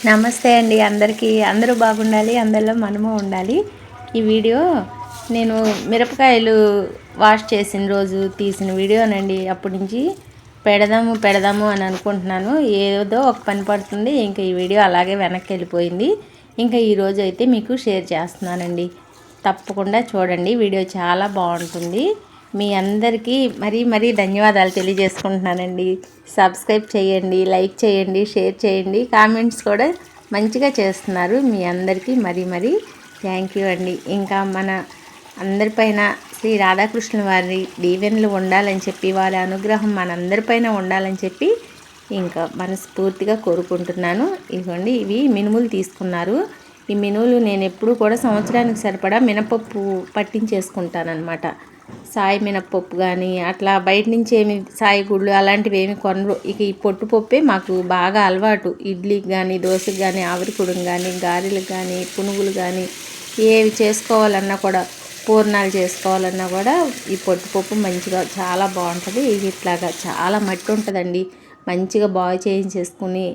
నమస్తే అండి అందరికీ. అందరూ బాగుండాలి, అందరిలో మనము ఉండాలి. ఈ వీడియో నేను మిరపకాయలు వాష్ చేసిన రోజు తీసిన వీడియోనండి. అప్పటి నుంచి పెడదాము అని అనుకుంటున్నాను. ఏదో ఒక పని పడుతుంది, ఇంకా ఈ వీడియో అలాగే వెనక్కి వెళ్ళిపోయింది. ఇంకా ఈరోజు అయితే మీకు షేర్ చేస్తున్నానండి. తప్పకుండా చూడండి, వీడియో చాలా బాగుంటుంది. మీ అందరికీ మరీ ధన్యవాదాలు తెలియజేసుకుంటున్నానండి. సబ్స్క్రైబ్ చేయండి, లైక్ చేయండి, షేర్ చేయండి, కామెంట్స్ కూడా మంచిగా చేస్తున్నారు. మీ అందరికీ మరీ థ్యాంక్ యూ అండి. ఇంకా మన అందరిపైన శ్రీ రాధాకృష్ణుల వారి దీవెనలు ఉండాలని చెప్పి, వారి అనుగ్రహం మనందరిపైన ఉండాలని చెప్పి ఇంకా మనస్ఫూర్తిగా కోరుకుంటున్నాను. ఇదిగోండి, ఇవి మినుములు తీసుకున్నారు. ఈ మినుములు నేను ఎప్పుడు కూడా సంవత్సరానికి సరిపడా మినపప్పు పట్టించేసుకుంటానమాట. సాయి మినపప్పు కానీ అట్లా బయట నుంచి ఏమి సాయి గుళ్ళు అలాంటివి ఏమి కొనరు. ఇక ఈ పొట్టుపప్పే మాకు బాగా అలవాటు. ఇడ్లీకి కానీ, దోశకి కానీ, ఆవిరికుడుకు కానీ, గారెలకు కానీ, పునుగులు కానీ ఏవి చేసుకోవాలన్నా కూడా, పూర్ణాలు చేసుకోవాలన్నా కూడా ఈ పొట్టుపప్పు మంచిగా చాలా బాగుంటుంది. ఇది ఇట్లాగా చాలా మట్టి ఉంటుందండి. మంచిగా బాగు చేయించేసుకుని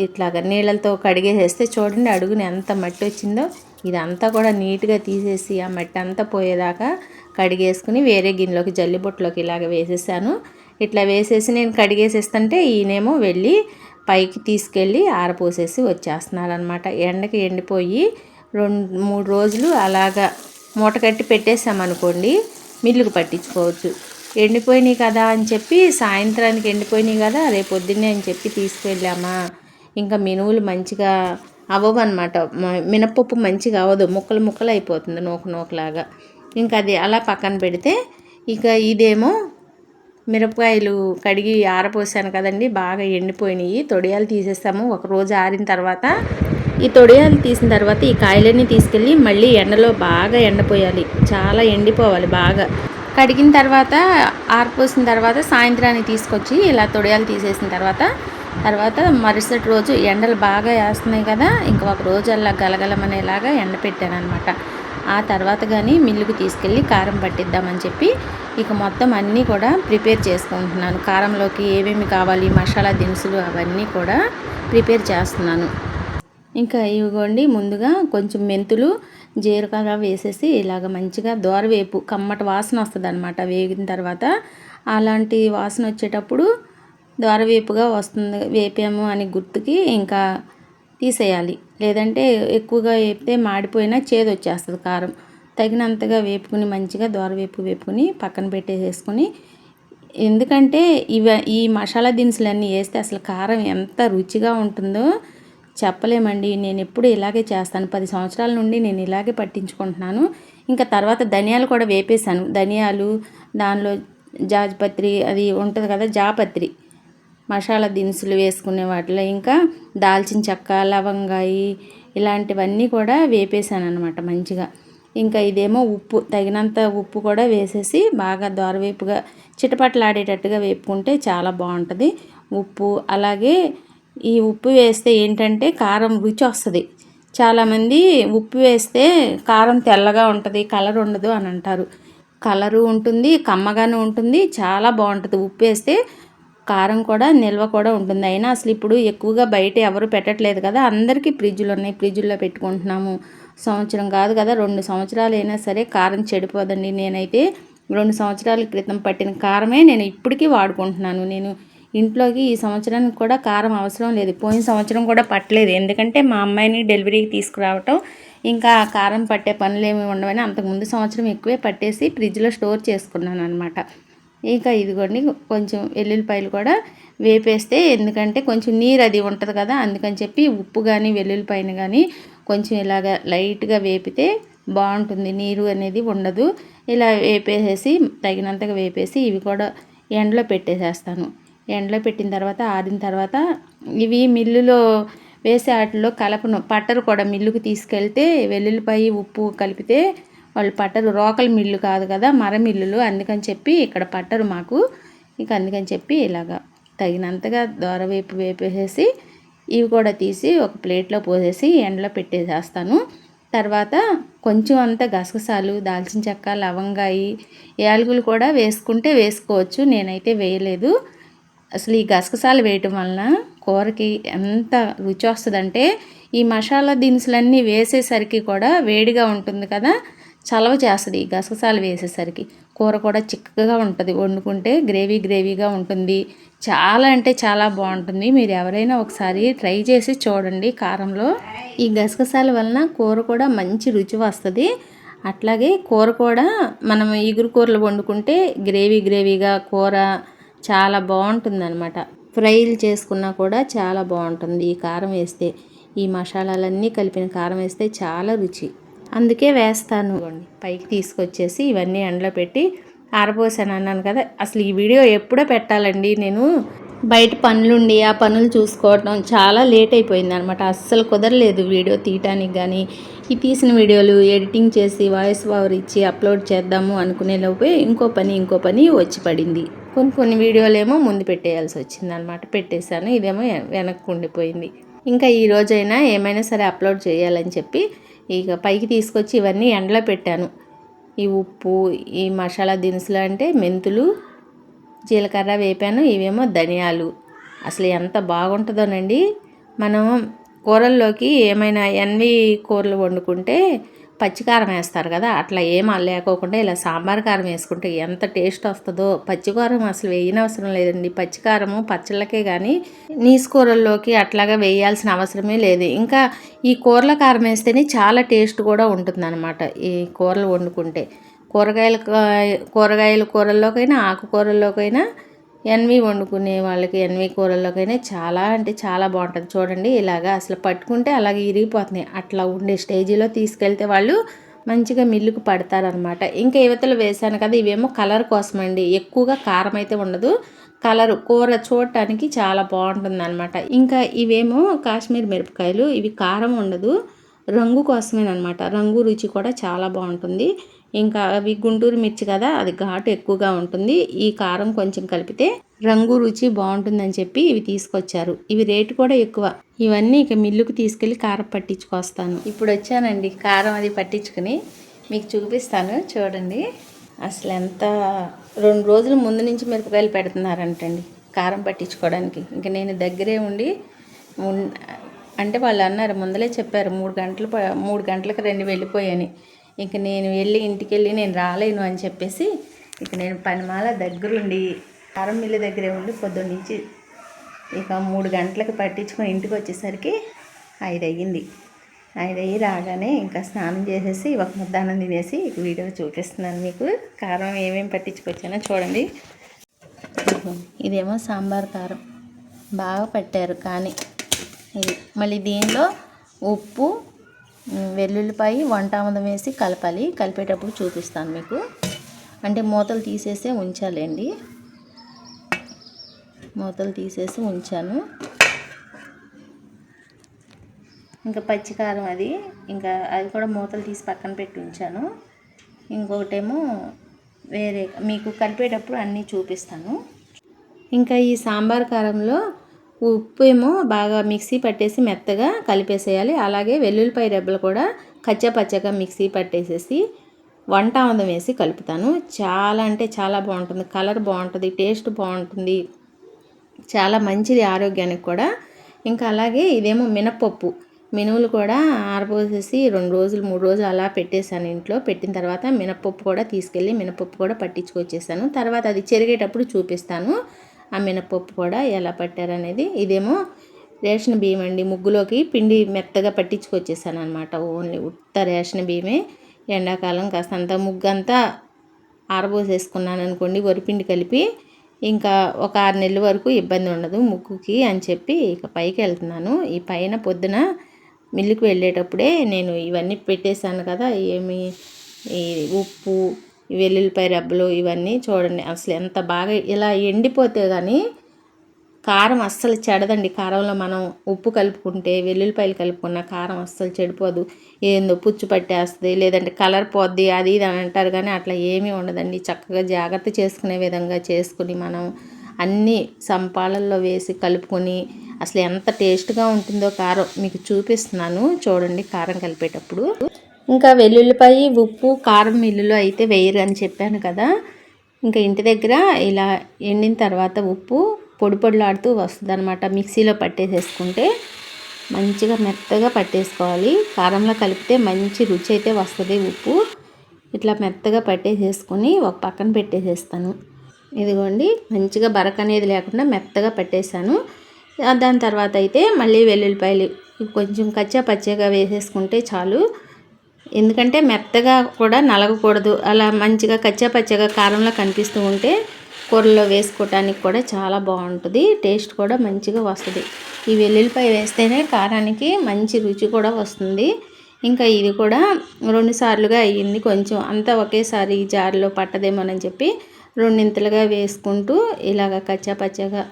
ఇట్లాగా నీళ్ళతో కడిగేసేస్తే చూడండి అడుగున ఎంత మట్టి వచ్చిందో. ఇదంతా కూడా నీట్గా తీసేసి ఆ మట్టి అంతా పోయేదాకా కడిగేసుకుని వేరే గిన్నెలోకి జల్లిబొట్టులోకి ఇలాగ వేసేసాను. ఇట్లా వేసేసి నేను కడిగేసేస్తుంటే ఈయనేమో వెళ్ళి పైకి తీసుకెళ్ళి ఆరపోసేసి వచ్చేస్తున్నారనమాట. ఎండకి ఎండిపోయి 2-3 రోజులు అలాగా మూట కట్టి పెట్టేసామనుకోండి, మిల్లుకు పట్టించుకోవచ్చు. ఎండిపోయినాయి కదా అని చెప్పి సాయంత్రానికి ఎండిపోయినాయి కదా రేపు పొద్దున్నే అని చెప్పి తీసుకువెళ్ళామా, ఇంకా మినువులు మంచిగా అవ్వవన్నమాట. మినపప్పు మంచిగా అవ్వదు, ముక్కలు అయిపోతుంది నూకలాగా. ఇంకా అది అలా పక్కన పెడితే, ఇక ఇదేమో మిరపకాయలు కడిగి ఆరపోసాను కదండి, బాగా ఎండిపోయినాయి. తొడియాలు తీసేస్తాము. ఒకరోజు ఆరిన తర్వాత ఈ తొడియాలు తీసిన తర్వాత ఈ కాయలన్నీ తీసుకెళ్ళి మళ్ళీ ఎండలో బాగా ఎండపోయాలి. చాలా ఎండిపోవాలి బాగా. కడిగిన తర్వాత ఆరిపోసిన తర్వాత సాయంత్రానికి తీసుకొచ్చి ఇలా తొడియాలు తీసేసిన తర్వాత మరుసటి రోజు ఎండలు బాగా వేస్తున్నాయి కదా, ఇంకా ఒక రోజు అలా గలగలమనేలాగా ఎండ పెట్టాను అనమాట. ఆ తర్వాత కానీ మిల్లుకు తీసుకెళ్ళి కారం పట్టిద్దామని చెప్పి ఇక మొత్తం అన్నీ కూడా ప్రిపేర్ చేసుకుంటున్నాను. కారంలోకి ఏమేమి కావాలి, మసాలా దినుసులు అవన్నీ కూడా ప్రిపేర్ చేస్తున్నాను. ఇంకా ఇవ్వండి, ముందుగా కొంచెం మెంతులు, జీలకర్ర వేసేసి ఇలాగ మంచిగా దోరవేపు కమ్మటి వాసన వస్తుంది అనమాట. వేగిన తర్వాత అలాంటి వాసన వచ్చేటప్పుడు దోరవేపుగా వస్తుంది, వేపాము అని గుర్తుకి ఇంకా తీసేయాలి. లేదంటే ఎక్కువగా వేపితే మాడిపోయినా చేదు వచ్చేస్తుంది కారం. తగినంతగా వేపుకుని మంచిగా వేపుకుని పక్కన పెట్టేసేసుకుని, ఎందుకంటే ఈ మసాలా దినుసులన్నీ వేస్తే అసలు కారం ఎంత రుచిగా ఉంటుందో చెప్పలేమండి. నేను ఎప్పుడు ఇలాగే చేస్తాను. 10 సంవత్సరాల నుండి నేను ఇలాగే పట్టించుకుంటున్నాను. ఇంకా తర్వాత ధనియాలు కూడా వేపేశాను. ధనియాలు, దానిలో జాజిపత్రి అది ఉంటుంది కదా, జాపత్రి మసాలా దినుసులు వేసుకునే వాటిలో ఇంకా దాల్చిన చెక్క, లవంగాయి ఇలాంటివన్నీ కూడా వేపేసాను అనమాట మంచిగా. ఇంకా ఇదేమో ఉప్పు, తగినంత ఉప్పు కూడా వేసేసి బాగా దోరవేపుగా చిటపటలాడేటట్టుగా వేపుకుంటే చాలా బాగుంటుంది. ఉప్పు అలాగే ఈ ఉప్పు వేస్తే ఏంటంటే కారం రుచి వస్తుంది. చాలామంది ఉప్పు వేస్తే కారం తెల్లగా ఉంటుంది, కలర్ ఉండదు అని అంటారు. కలరు ఉంటుంది, కమ్మగానే ఉంటుంది, చాలా బాగుంటుంది. ఉప్పు వేస్తే కారం కూడా నిల్వ కూడా ఉంటుంది. అయినా అసలు ఇప్పుడు ఎక్కువగా బయట ఎవరు పెట్టట్లేదు కదా, అందరికీ ఫ్రిడ్జ్లు ఉన్నాయి, ఫ్రిడ్జ్లో పెట్టుకుంటున్నాము. సంవత్సరం కాదు కదా, 2 సంవత్సరాలు అయినా సరే కారం చెడిపోదండి. నేనైతే 2 సంవత్సరాల క్రితం పట్టిన కారమే నేను ఇప్పటికీ వాడుకుంటున్నాను. నేను ఇంట్లోకి ఈ సంవత్సరానికి కూడా కారం అవసరం లేదు. పోయిన సంవత్సరం కూడా పట్టలేదు, ఎందుకంటే మా అమ్మాయిని డెలివరీకి తీసుకురావటం, ఇంకా కారం పట్టే పనులు ఏమి ఉండవని అంతకుముందు సంవత్సరం ఎక్కువే పట్టేసి ఫ్రిడ్జ్లో స్టోర్ చేసుకున్నాను అనమాట. ఇంకా ఇదిగోండి, కొంచెం వెల్లుల్లిపాయలు కూడా వేపేస్తే, ఎందుకంటే కొంచెం నీరు అది ఉంటుంది కదా, అందుకని చెప్పి ఉప్పు కానీ వెల్లుల్లిపాయను కానీ కొంచెం ఇలాగ లైట్గా వేపితే బాగుంటుంది, నీరు అనేది ఉండదు. ఇలా వేపేసేసి తగినంతగా వేపేసి ఇవి కూడా ఎండలో పెట్టేసేస్తాను. ఎండలో పెట్టిన తర్వాత ఆరిన తర్వాత ఇవి మిల్లులో వేసే వాటిలో కలపను, పట్టరు కూడా. మిల్లుకు తీసుకెళ్తే వెల్లుల్లిపాయ ఉప్పు కలిపితే వాళ్ళు పట్టరు. రోకలి మిల్లు కాదు కదా, మర మిల్లులు, అందుకని చెప్పి ఇక్కడ పట్టరు మాకు. ఇంకా అందుకని చెప్పి ఇలాగా తగినంతగా వేపేసేసి ఇవి కూడా తీసి ఒక ప్లేట్లో పోసేసి ఎండలో పెట్టేసేస్తాను. తర్వాత కొంచెం అంతా గసగసాలు, దాల్చిన చెక్క, లవంగాయి, యాలకులు కూడా వేసుకుంటే వేసుకోవచ్చు. నేనైతే వేయలేదు. అసలు ఈ గసగసాలు వేయటం వలన కూరకి ఎంత రుచి వస్తుందంటే ఈ మసాలా దినుసులన్నీ వేసేసరికి కూడా వేడిగా ఉంటుంది కదా, చలవ చేస్తుంది ఈ గసగసాలు వేసేసరికి. కూర కూడా చిక్కగా ఉంటుంది, వండుకుంటే గ్రేవీగా ఉంటుంది. చాలా అంటే చాలా బాగుంటుంది. మీరు ఎవరైనా ఒకసారి ట్రై చేసి చూడండి. కారంలో ఈ గసగసాల వలన కూర కూడా మంచి రుచి వస్తుంది. అట్లాగే కూర కూడా మనం ఇగురు కూరలు వండుకుంటే గ్రేవీగా కూర చాలా బాగుంటుంది అనమాట. ఫ్రైలు చేసుకున్నా కూడా చాలా బాగుంటుంది ఈ కారం వేస్తే. ఈ మసాలాలన్నీ కలిపిన కారం వేస్తే చాలా రుచి, అందుకే వేస్తాను. పైకి తీసుకొచ్చేసి ఇవన్నీ ఎండలో పెట్టి ఆరబోసాను అన్నాను కదా. అసలు ఈ వీడియో ఎప్పుడో పెట్టాలండి, నేను బయట పనులుండి ఆ పనులు చూసుకోవడం చాలా లేట్ అయిపోయింది అనమాట. అస్సలు కుదరలేదు వీడియో తీయటానికి. కానీ ఈ తీసిన వీడియోలు ఎడిటింగ్ చేసి వాయిస్ ఓవర్ ఇచ్చి అప్లోడ్ చేద్దాము అనుకునే లోపే ఇంకో పని వచ్చి పడింది. కొన్ని వీడియోలు ఏమో ముందు పెట్టేయాల్సి వచ్చింది అనమాట. పెట్టేశాను, ఇదేమో వెనక్కి ఉండిపోయింది. ఇంకా ఈ రోజైనా ఏమైనా సరే అప్లోడ్ చేయాలని చెప్పి ఇక పైకి తీసుకొచ్చి ఇవన్నీ ఎండలో పెట్టాను. ఈ ఉప్పు, ఈ మసాలా దినుసులు అంటే మెంతులు, జీలకర్ర వేపాను, ఇవేమో ధనియాలు. అసలు ఎంత బాగుంటుందోనండి. మనం కూరల్లోకి ఏమైనా ఎన్వి కూరలు వండుకుంటే పచ్చికారం వేస్తారు కదా, అట్లా ఏం లేకోకుండా ఇలా సాంబార్ కారం వేసుకుంటే ఎంత టేస్ట్ వస్తుందో. పచ్చికారం అసలు వేయనవసరం లేదండి. పచ్చికారము పచ్చళ్ళకే కానీ నీసు కూరల్లోకి అట్లాగా వేయాల్సిన అవసరమే లేదు. ఇంకా ఈ కూరల కారం వేస్తేనే చాలా టేస్ట్ కూడా ఉంటుందన్నమాట ఈ కూరలు వండుకుంటే. కూరగాయల కూరల్లోకైనా ఆకుకూరల్లోకైనా ఎన్వి వండుకునే వాళ్ళకి ఎన్వి కూరల్లోకైనా చాలా అంటే చాలా బాగుంటుంది. చూడండి ఇలాగా అసలు పట్టుకుంటే అలాగే ఇరిగిపోతున్నాయి. అట్లా ఉండే స్టేజీలో తీసుకెళ్తే వాళ్ళు మంచిగా మిల్లుకు పడతారనమాట. ఇంకా యువతలు వేసాను కదా, ఇవేమో కలర్ కోసం అండి. ఎక్కువగా కారం అయితే ఉండదు, కలరు కూర చూడటానికి చాలా బాగుంటుంది అనమాట. ఇంకా ఇవేమో కాశ్మీర్ మిరపకాయలు, ఇవి కారం ఉండదు, రంగు కోసమేనమాట. రంగు రుచి కూడా చాలా బాగుంటుంది. ఇంకా అవి గుంటూరు మిర్చి కదా, అది ఘాటు ఎక్కువగా ఉంటుంది. ఈ కారం కొంచెం కలిపితే రంగు రుచి బాగుంటుందని చెప్పి ఇవి తీసుకొచ్చారు. ఇవి రేటు కూడా ఎక్కువ. ఇవన్నీ ఇక మిల్లుకు తీసుకెళ్ళి కారం పట్టించుకొస్తాను. ఇప్పుడు వచ్చానండి, కారం అది పట్టించుకుని మీకు చూపిస్తాను చూడండి. అసలు ఎంత 2 రోజుల ముందు నుంచి మిరపకాయలు పెడుతున్నారంటండి కారం పట్టించుకోవడానికి. ఇంక నేను దగ్గరే ఉండి అంటే వాళ్ళు అన్నారు, ముందలే చెప్పారు 3 గంటలకు రండి వెళ్ళిపోయాని. ఇంక నేను ఇంటికి వెళ్ళి నేను రాలేను అని చెప్పేసి ఇక నేను పనిమాల దగ్గరుండి కారం మిల్లు దగ్గరే ఉండి పొద్దున్నుంచి ఇక 3 గంటలకు పట్టించుకొని ఇంటికి వచ్చేసరికి 5 అయ్యింది. 5 అయ్యి రాగానే ఇంకా స్నానం చేసేసి ఒక ముద్దానం తినేసి ఇక వీడియో చూపిస్తున్నాను మీకు. కారం ఏమేమి పట్టించుకొచ్చానో చూడండి. ఇదేమో సాంబార్ కారం బాగా పట్టారు. కానీ ఇది మళ్ళీ దీనిలో ఉప్పు, వెల్లుల్లిపాయ, వంటామదం వేసి కలపాలి. కలిపేటప్పుడు చూపిస్తాను మీకు. అంటే మూతలు తీసేసే ఉంచాలండి, మూతలు తీసేసి ఉంచాను. ఇంకా పచ్చికారం అది కూడా మూతలు తీసి పక్కన పెట్టి ఉంచాను. ఇంకొకటేమో వేరే మీకు కలిపేటప్పుడు అన్నీ చూపిస్తాను. ఇంకా ఈ సాంబార్ కారంలో ఉప్పు ఏమో బాగా మిక్సీ పట్టేసి మెత్తగా కలిపేసేయాలి. అలాగే వెల్లుల్లిపాయ రెబ్బలు కూడా కచ్చపచ్చగా మిక్సీ పట్టేసేసి వంటామదం వేసి కలుపుతాను. చాలా అంటే చాలా బాగుంటుంది, కలర్ బాగుంటుంది, టేస్ట్ బాగుంటుంది, చాలా మంచిది ఆరోగ్యానికి కూడా. ఇంకా అలాగే ఇదేమో మినపప్పు, మినువులు కూడా ఆరబోసేసి 2 రోజులు 3 రోజులు అలా పెట్టేశాను ఇంట్లో. పెట్టిన తర్వాత మినపప్పు కూడా తీసుకెళ్ళి మినపప్పు కూడా పట్టించుకొచ్చేసాను. తర్వాత అది చెరిగేటప్పుడు చూపిస్తాను ఆ మినపప్పు కూడా ఎలా పట్టారనేది. ఇదేమో రేషన్ బియ్యం అండి, ముగ్గులోకి పిండి మెత్తగా పట్టించుకొచ్చేసాను అనమాట. ఓన్లీ ఉత్త రేషన్ బియ్యమే. ఎండాకాలం కాస్తంత ముగ్గంతా ఆరబోసేసుకున్నాను అనుకోండి, వరిపిండి కలిపి. ఇంకా ఒక 6 నెలల వరకు ఇబ్బంది ఉండదు ముగ్గుకి అని చెప్పి ఇక పైకి వెళ్తున్నాను. ఈ పైన పొద్దున మిల్లుకి వెళ్ళేటప్పుడే నేను ఇవన్నీ పెట్టేశాను కదా, ఈ ఉప్పు, వెల్లుల్లిపాయ రెబ్బలు ఇవన్నీ చూడండి. అసలు ఎంత బాగా ఇలా ఎండిపోతే కానీ కారం అస్సలు చెడదండి. కారంలో మనం ఉప్పు కలుపుకుంటే, వెల్లుల్లిపాయలు కలుపుకున్న కారం అస్సలు చెడిపోదు. ఏందో పుచ్చు పట్టేస్తుంది, లేదంటే కలర్ పోద్ది, అది ఇది అని అంటారు. కానీ అట్లా ఏమీ ఉండదండి. చక్కగా జాగ్రత్త చేసుకునే విధంగా చేసుకుని మనం అన్నీ సంపాలల్లో వేసి కలుపుకొని అసలు ఎంత టేస్ట్గా ఉంటుందో కారం మీకు చూపిస్తున్నాను చూడండి. కారం కలిపేటప్పుడు ఇంకా వెల్లుల్లిపాయ, ఉప్పు, కారం మిల్లులో అయితే వేయరు అని చెప్పాను కదా. ఇంకా ఇంటి దగ్గర ఇలా ఎండిన తర్వాత ఉప్పు, పొడి పొడిలాడుతూ వస్తుంది అనమాట. మిక్సీలో పట్టేసేసుకుంటే మంచిగా మెత్తగా పట్టేసుకోవాలి. కారంలో కలిపితే మంచి రుచి అయితే వస్తుంది. ఉప్పు ఇట్లా మెత్తగా పట్టేసేసుకొని ఒక పక్కన పెట్టేసేస్తాను. ఇదిగోండి మంచిగా బరక అనేది లేకుండా మెత్తగా పట్టేశాను. దాని తర్వాత అయితే మళ్ళీ వెల్లుల్లిపాయలు కొంచెం కచ్చా పచ్చగా వేసేసుకుంటే చాలు. ఎందుకంటే మెత్తగా కూడా నలగకూడదు. అలా మంచిగా కచ్చా పచ్చగా కారంలో కనిపిస్తూ ఉంటే కూరల్లో వేసుకోవటానికి కూడా చాలా బాగుంటుంది. టేస్ట్ కూడా మంచిగా వస్తుంది. ఈ వెల్లుల్లిపాయ వేస్తేనే కారానికి మంచి రుచి కూడా వస్తుంది. ఇంకా ఇది కూడా 2 సార్లుగా అయ్యింది. కొంచెం అంతా ఒకేసారి జార్లో పట్టదేమోనని చెప్పి రెండింతలుగా వేసుకుంటూ ఇలాగ కచ్చా పచ్చగా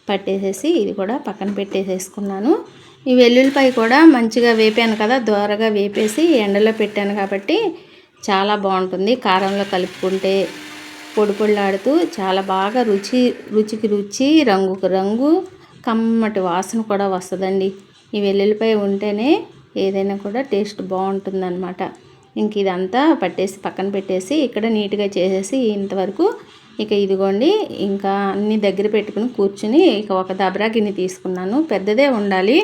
పట్టేసేసి ఇది కూడా పక్కన పెట్టేసేసుకున్నాను. ఈ వెల్లుల్లిపాయ కూడా మంచిగా వేపాను కదా, దోరగా వేపేసి ఎండలో పెట్టాను కాబట్టి చాలా బాగుంటుంది. కారంలో కలుపుకుంటే పొడి పొడిలాడుతూ చాలా బాగా రుచికి రుచి, రంగుకు రంగు, కమ్మటి వాసన కూడా వస్తుందండి. ఈ వెల్లుల్లిపాయ ఉంటేనే ఏదైనా కూడా టేస్ట్ బాగుంటుందన్నమాట. ఇంక ఇదంతా పట్టేసి పక్కన పెట్టేసి ఇక్కడ నీట్గా చేసేసి ఇంతవరకు ఇక ఇదిగోండి ఇంకా అన్నీ దగ్గర పెట్టుకుని కూర్చుని ఇక ఒక దబరా గిన్నె తీసుకున్నాను. పెద్దదే ఉండాలి,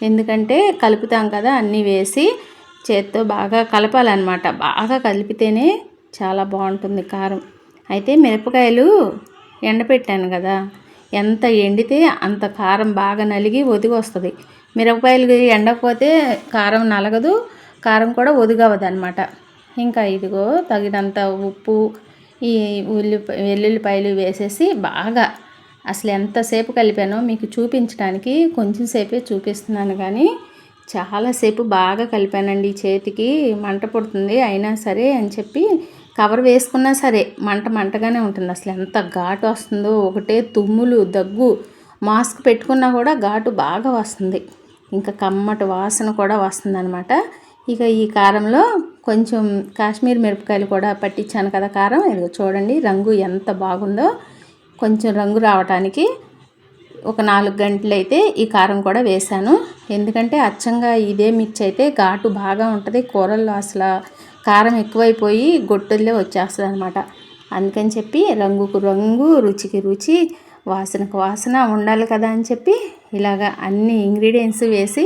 ఎందుకంటే కలుపుతాం కదా, అన్నీ వేసి చేత్తో బాగా కలపాలన్నమాట. బాగా కలిపితేనే చాలా బాగుంటుంది కారం. అయితే మిరపకాయలు ఎండపెట్టాను కదా, ఎంత ఎండితే అంత కారం బాగా నలిగి ఒదిగి వస్తుంది. మిరపకాయలు ఎండకపోతే కారం నలగదు, కారం కూడా ఒదిగవదు అనమాట. ఇంకా ఇదిగో తగినంత ఉప్పు, ఈ వెల్లుల్లిపాయలు వేసేసి బాగా అసలు ఎంతసేపు కలిపానో మీకు చూపించడానికి కొంచెం సేపే చూపిస్తున్నాను, కానీ చాలాసేపు బాగా కలిపానండి. చేతికి మంట పుడుతుంది, అయినా సరే అని చెప్పి కవర్ వేసుకున్నా సరే మంటగానే ఉంటుంది. అసలు ఎంత ఘాటు వస్తుందో, ఒకటే తుమ్ములు, దగ్గు. మాస్క్ పెట్టుకున్నా కూడా ఘాటు బాగా వస్తుంది. ఇంకా కమ్మటి వాసన కూడా వస్తుంది అనమాట. ఇక ఈ కారంలో కొంచెం కాశ్మీర్ మిరపకాయలు కూడా పట్టించాను కదా కారం. ఇదిగో చూడండి రంగు ఎంత బాగుందో. కొంచెం రంగు రావటానికి ఒక 4 గంటలు అయితే ఈ కారం కూడా వేశాను. ఎందుకంటే అచ్చంగా ఇదే మిర్చి అయితే ఘాటు బాగా ఉంటుంది. కూరల్లో అసలు కారం ఎక్కువైపోయి గొట్టుల్లో వచ్చేస్తుంది అనమాట. అందుకని చెప్పి రంగుకు రంగు, రుచికి రుచి, వాసనకు వాసన ఉండాలి కదా అని చెప్పి ఇలాగా అన్ని ఇంగ్రీడియంట్స్ వేసి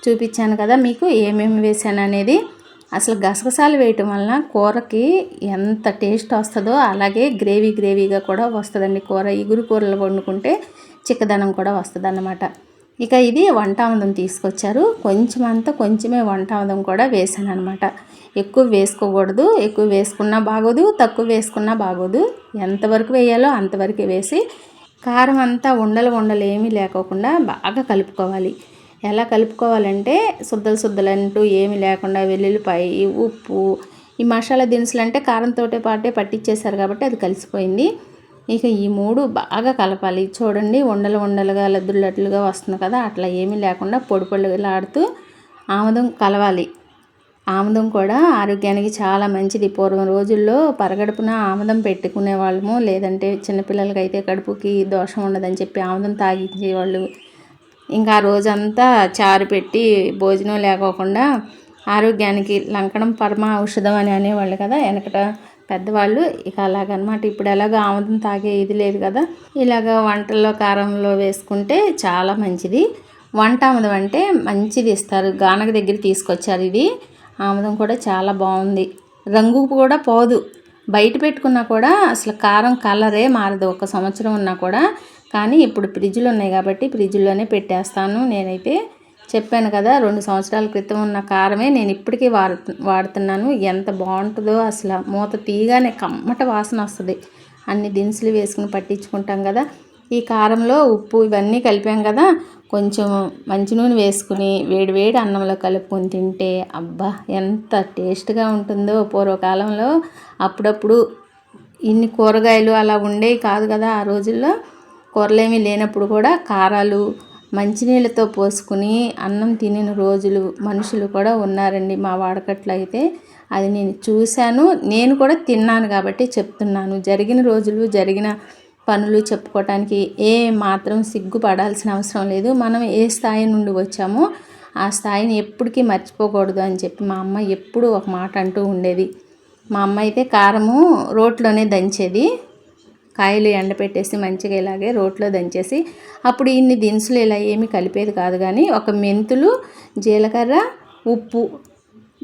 చూపించాను కదా మీకు ఏమేమి వేసాను అనేది. అసలు గసగసాలు వేయటం వలన కూరకి ఎంత టేస్ట్ వస్తుందో అలాగే గ్రేవీగా కూడా వస్తుందండి. కూర ఇగురు కూరలు వండుకుంటే చిక్కదనం కూడా వస్తుంది అన్నమాట. ఇక ఇది వంటామదం తీసుకొచ్చారు. కొంచెమే వంటామదం కూడా వేసాను అనమాట. ఎక్కువ వేసుకోకూడదు, ఎక్కువ వేసుకున్నా బాగోదు, తక్కువ వేసుకున్నా బాగోదు. ఎంతవరకు వేయాలో అంతవరకు వేసి కారం అంతా ఉండలు ఏమీ లేకోకుండా బాగా కలుపుకోవాలి. ఎలా కలుపుకోవాలంటే శుద్ధలు అంటూ ఏమీ లేకుండా వెల్లుల్లిపాయ, ఉప్పు, ఈ మసాలా దినుసులు అంటే కారంతో పాటే పట్టించేశారు కాబట్టి అది కలిసిపోయింది. ఇక ఈ 3 బాగా కలపాలి. చూడండి ఉండలుగా లడ్డులుగా వస్తుంది కదా, అట్లా ఏమీ లేకుండా పొడిలాడుతూ ఆముదం కలవాలి. ఆముదం కూడా ఆరోగ్యానికి చాలా మంచిది. పూర్వం రోజుల్లో పరగడుపున ఆముదం పెట్టుకునే వాళ్ళము, లేదంటే చిన్నపిల్లలకి అయితే కడుపుకి దోషం ఉండదని చెప్పి ఆముదం తాగించేవాళ్ళు. ఇంకా ఆ రోజంతా చారు పెట్టి భోజనం లేకోకుండా ఆరోగ్యానికి లంకణం పరమ ఔషధం అని అనేవాళ్ళు కదా వెనకట పెద్దవాళ్ళు. ఇక అలాగనమాట. ఇప్పుడు ఎలాగ ఆముదం తాగే ఇది లేదు కదా, ఇలాగ వంటల్లో కారంలో వేసుకుంటే చాలా మంచిది. వంట ఆముదం అంటే మంచిది ఇస్తారు, గానగ దగ్గర తీసుకొచ్చారు. ఇది ఆముదం కూడా చాలా బాగుంది. రంగు కూడా పోదు, బయట పెట్టుకున్నా కూడా అసలు కారం కలరే మారదు 1 సంవత్సరం ఉన్నా కూడా. కానీ ఇప్పుడు ఫ్రిడ్జ్లు ఉన్నాయి కాబట్టి ఫ్రిడ్జ్లోనే పెట్టేస్తాను. నేనైతే చెప్పాను కదా 2 సంవత్సరాల క్రితం ఉన్న కారమే నేను ఇప్పటికీ వాడుతున్నాను. ఎంత బాగుంటుందో అసలు. మూత తీయగానే కమ్మట వాసన వస్తుంది. అన్ని దినుసులు వేసుకుని పట్టించుకుంటాం కదా. ఈ కారంలో ఉప్పు ఇవన్నీ కలిపాం కదా, కొంచెం మంచి నూనె వేసుకుని వేడి అన్నంలో కలుపుకొని తింటే అబ్బా ఎంత టేస్ట్గా ఉంటుందో. పూర్వకాలంలో అప్పుడప్పుడు ఇన్ని కూరగాయలు అలా ఉండేవి కాదు కదా. ఆ రోజుల్లో కూరలేమీ లేనప్పుడు కూడా కారాలు మంచినీళ్ళతో పోసుకుని అన్నం తినిన రోజులు మనుషులు కూడా ఉన్నారండి మా వాడకట్లో అయితే. అది నేను చూశాను, నేను కూడా తిన్నాను కాబట్టి చెప్తున్నాను. జరిగిన రోజులు, జరిగిన పనులు చెప్పుకోవటానికి ఏ మాత్రం సిగ్గుపడాల్సిన అవసరం లేదు. మనం ఏ స్థాయి నుండి వచ్చామో ఆ స్థాయిని ఎప్పటికీ మర్చిపోకూడదు అని చెప్పి మా అమ్మ ఎప్పుడూ ఒక మాట అంటూ ఉండేది. మా అమ్మ అయితే కారము రోట్లోనే దంచేది. కాయలు ఎండపెట్టేసి మంచిగా ఇలాగే రోట్లో దంచేసి అప్పుడు ఇన్ని దినుసులు ఇలా ఏమీ కలిపేది కాదు, కానీ ఒక మెంతులు, జీలకర్ర, ఉప్పు,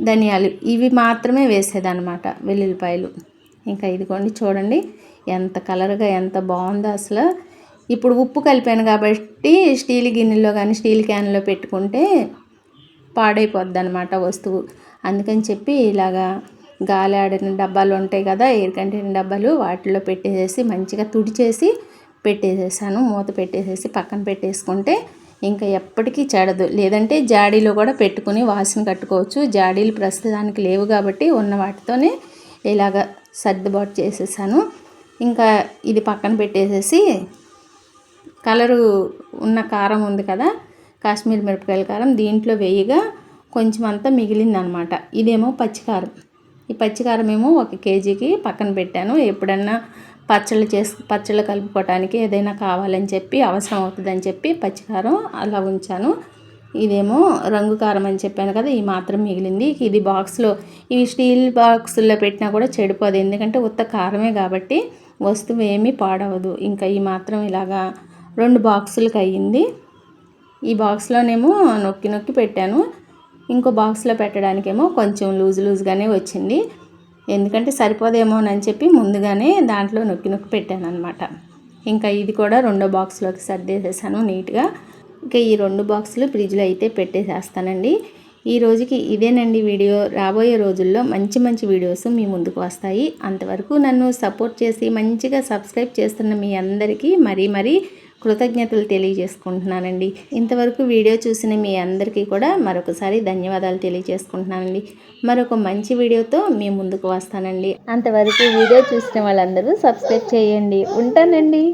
ధనియాలు ఇవి మాత్రమే వేసేదన్నమాట, వెల్లుల్లిపాయలు. ఇంకా ఇదిగోండి చూడండి ఎంత కలర్గా ఎంత బాగుందో అసలు. ఇప్పుడు ఉప్పు కలిపాను కాబట్టి స్టీల్ గిన్నెలో కానీ స్టీల్ క్యాన్లో పెట్టుకుంటే పాడైపోద్ది అనమాట వస్తువు. అందుకని చెప్పి ఇలాగా గాలి ఆడిన డబ్బాలు ఉంటాయి కదా, ఎయిర్ కంటైనర్ డబ్బాలు, వాటిలో పెట్టేసేసి మంచిగా తుడిచేసి పెట్టేసేసాను. మూత పెట్టేసేసి పక్కన పెట్టేసుకుంటే ఇంకా ఎప్పటికీ చెడదు. లేదంటే జాడీలో కూడా పెట్టుకుని వాసన కట్టుకోవచ్చు. జాడీలు ప్రస్తుతానికి లేవు కాబట్టి ఉన్న వాటితోనే ఇలాగ సర్దుబాటు చేసేసాను. ఇంకా ఇది పక్కన పెట్టేసేసి కలరు ఉన్న కారం ఉంది కదా, కాశ్మీర్ మిరపకాయల కారం, దీంట్లో వేయగా కొంచెం అంతా మిగిలిందనమాట. ఇదేమో పచ్చికారం. ఈ పచ్చికారం ఏమో 1 కేజీకి పక్కన పెట్టాను. ఎప్పుడన్నా పచ్చళ్ళు కలుపుకోవటానికి ఏదైనా కావాలని చెప్పి అవసరం అవుతుందని చెప్పి పచ్చికారం అలా ఉంచాను. ఇదేమో రంగు కారం అని చెప్పాను కదా, ఈ మాత్రం మిగిలింది. ఇది బాక్స్లో, ఇవి స్టీల్ బాక్సుల్లో పెట్టినా కూడా చెడిపోదు, ఎందుకంటే ఉత్త కారమే కాబట్టి వస్తువు ఏమీ పాడవదు. ఇంకా ఈ మాత్రం ఇలాగా 2 బాక్సులకు అయ్యింది. ఈ బాక్స్లోనేమో నొక్కి నొక్కి పెట్టాను. ఇంకో బాక్స్లో పెట్టడానికేమో కొంచెం లూజ్గానే వచ్చింది, ఎందుకంటే సరిపోదేమోనని చెప్పి ముందుగానే దాంట్లో నొక్కి నొక్కి పెట్టాను అనమాట. ఇంకా ఇది కూడా 2వ బాక్స్లోకి సర్దేసేసాను నీట్గా. ఇంకా ఈ 2 బాక్సులు ఫ్రిడ్జ్లో అయితే పెట్టేసేస్తానండి. ఈ రోజుకి ఇదేనండి వీడియో. రాబోయే రోజుల్లో మంచి మంచి వీడియోస్ మీ ముందుకు వస్తాయి. అంతవరకు నన్ను సపోర్ట్ చేసి మంచిగా సబ్స్క్రైబ్ చేస్తున్న మీ అందరికీ మరీ కృతజ్ఞతలు తెలియజేసుకుంటున్నానండి. ఇంతవరకు వీడియో చూసిన మీ అందరికీ కూడా మరొకసారి ధన్యవాదాలు తెలియజేసుకుంటున్నానండి. మరొక మంచి వీడియోతో మీ ముందుకు వస్తానండి. అంతవరకు వీడియో చూసిన వాళ్ళందరూ సబ్స్క్రైబ్ చేయండి. ఉంటానండి.